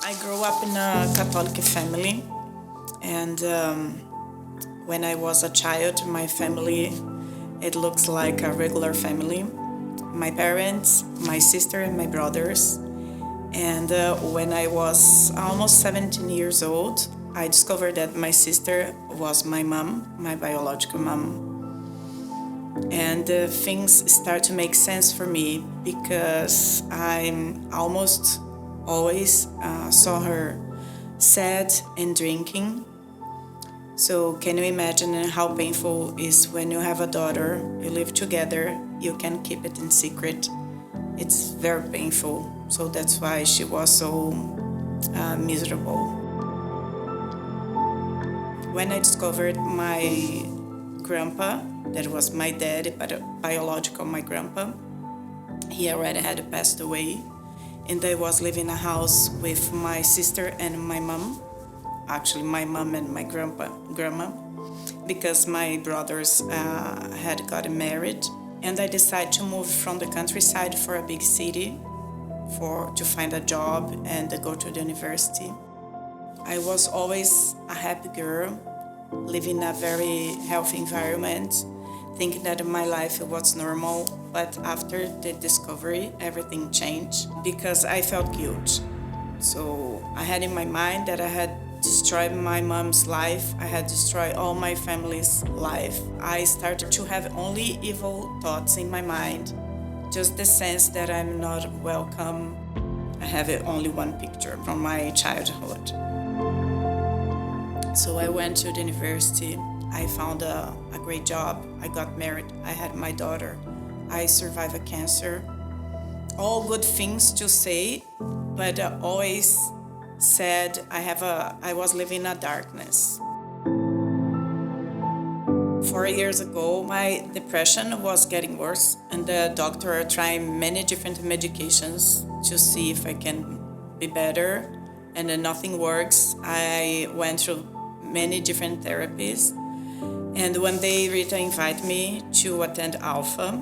I grew up in a Catholic family, and when I was a child, my family, it looks like a regular family. My parents, my sister, and my brothers. And when I was almost 17 years old, I discovered that my sister was my mom, my biological mom. And things start to make sense for me because I almost always saw her sad and drinking. So can you imagine how painful it is when you have a daughter, you live together, you can keep it in secret. It's very painful. So that's why she was so miserable. When I discovered my grandpa, that was my dad, but biological my grandpa, he already had passed away. And I was living in a house with my sister and my mom. Actually, my mom and my grandma, because my brothers had gotten married. And I decided to move from the countryside for a big city to find a job and go to the university. I was always a happy girl, living in a very healthy environment, thinking that my life was normal. But after the discovery, everything changed because I felt guilt. So I had in my mind that I had destroyed my mom's life. I had destroyed all my family's life. I started to have only evil thoughts in my mind. Just the sense that I'm not welcome. I have only one picture from my childhood. So I went to the university. I found a great job. I got married. I had my daughter. I survived a cancer. All good things to say, but always said I was living in a darkness. 4 years ago, my depression was getting worse, and the doctor tried many different medications to see if I can be better, and then nothing works. I went through many different therapies, and one day Rita invited me to attend Alpha,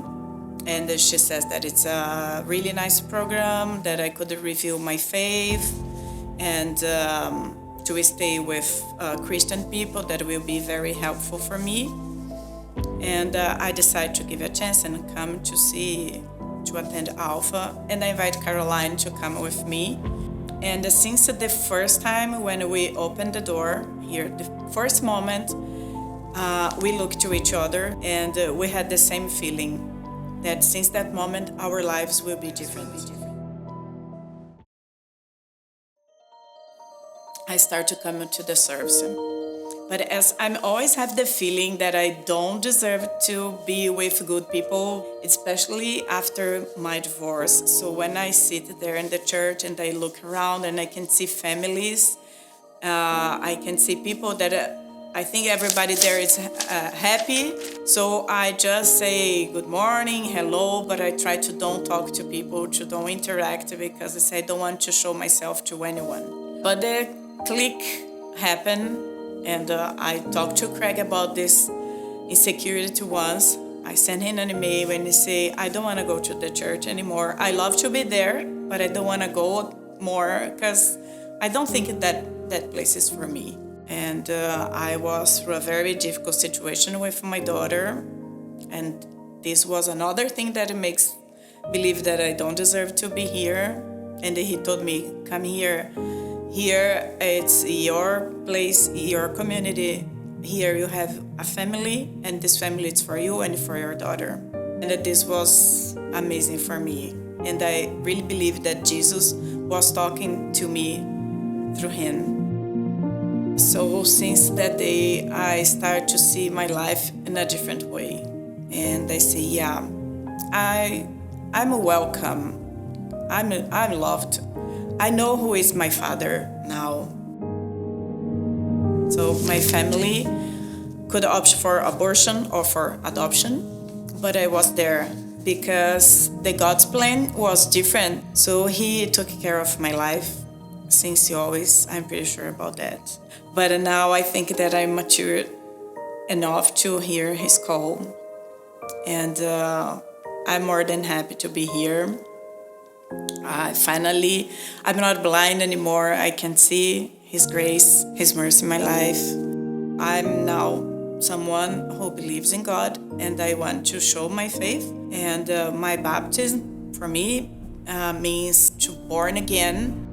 and she says that it's a really nice program, that I could review my faith, and to stay with Christian people that will be very helpful for me. And I decided to give it a chance and come to attend Alpha. And I invite Caroline to come with me. And since the first time when we opened the door here, the first moment, we looked to each other and we had the same feeling that since that moment, our lives will be different. I start to come to the service. But as I always have the feeling that I don't deserve to be with good people, especially after my divorce. So when I sit there in the church and I look around and I can see families, I can see people that I think everybody there is happy. So I just say good morning, hello, but I try to don't talk to people, to don't interact because I say I don't want to show myself to anyone. But the click happened. And I talked to Craig about this insecurity once. I sent him an email and he said, I don't want to go to the church anymore. I love to be there, but I don't want to go more because I don't think that place is for me. And I was through a very difficult situation with my daughter. And this was another thing that makes believe that I don't deserve to be here. And he told me, come here. Here, it's your place, your community. Here you have a family, and this family is for you and for your daughter. And this was amazing for me. And I really believe that Jesus was talking to me through him. So since that day, I start to see my life in a different way. And I say, yeah, I'm welcome. I'm loved. I know who is my father now. So my family could opt for abortion or for adoption, but I was there because the God's plan was different. So he took care of my life since he always, I'm pretty sure about that. But now I think that I'm mature enough to hear his call. And I'm more than happy to be here. Finally, I'm not blind anymore. I can see His grace, His mercy in my life. I'm now someone who believes in God, and I want to show my faith. And my baptism for me means to born again.